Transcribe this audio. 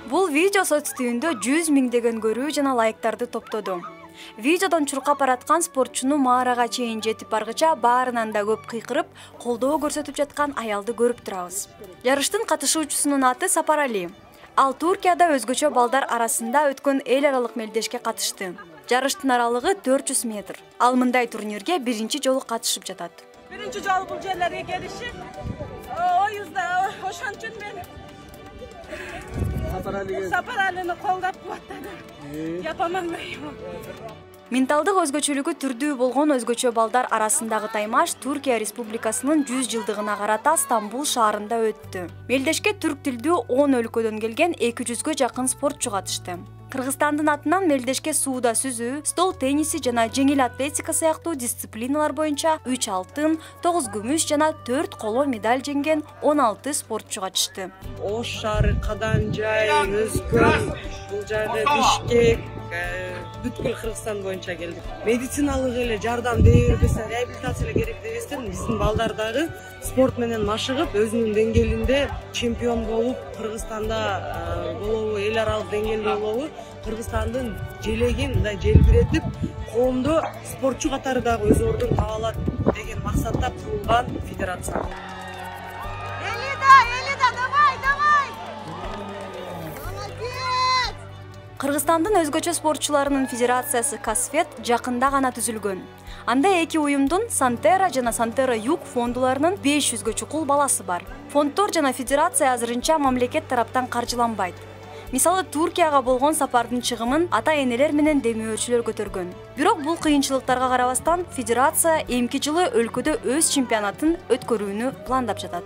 Бул видео соцтүйүндө 100 миңдеген көрүү жана лайктарды топтоду. Видеодон чуркап бараткан спортчуну маарага чейин жетип баргыча баарынан да көп кыйкырып, колдоо көрсөтүп жаткан аялды көрүп турабыз. Жарыштын катышуучусунун аты Сапар Али. Ал Туркияда өзгөчө балдар арасында өткөн эл аралык мелдешке катышты. Жарыштын аралыгы 400 метр. Ал мындай турнирге биринчи жолу катышып жатат. Биринчи жолу бул жерлерге келишим. Ошон үчүн мен Сапар Алини колдоп кубаттадым. Япамаңдайым. Менталдык өзгөчөлүгү түрдүү болгон өзгөчө балдар арасындагы таймаш Түркия Республикасынын 100 жылдыгына карата Стамбул шаарында өттү. Мелдешке түрк тилдүү 10 өлкөдөн келген 200гө жакын спортчу катышты. Кыргызстандын атынан мелдешке сууда сүзүү, стол тенниси жана жеңил атлетика сыяктуу дисциплиналар боюнча 3 алтын, 9 күмүш жана 4 коло медаль жеңген 16 спортчу катышты. Ош шаары, Каданжай, Өзкөн, бул жагы Бишкек, бүткүл Кыргызстан боюнча келдик. Медициналык эле жардам бербесе, реабилитация керек дебестен биздин балдар дагы спорт менен машыгып, өзүнүн деңгээлинде чемпион болуп, Кыргызстанда болобу, эл аралык деңгээлде болобу, Кыргызстандын желегин мындай желбиретип, коомдо спортчу катары дагы өз ордун таба алат деген максатта курулган федерация. Кыргызстандын өзгөчө спортчуларынын федерациясы Касфет жакында гана түзүлгөн. Анда эки уюмдун Сантера жана Сантера Юг фондуларынын 500гө чукул баласы бар. Фонддор жана федерация азырынча мамлекет тараптан каржыланбайт. Мисалы Туркияга болгон сапардын чыгымын ата-энелер менен демөөрчүлөр көтөргөн. Бирок бул кыйынчылыктарга карабастан федерация эмки жылы өлкөдө өз чемпионатын өткөрүүнү пландап жатат.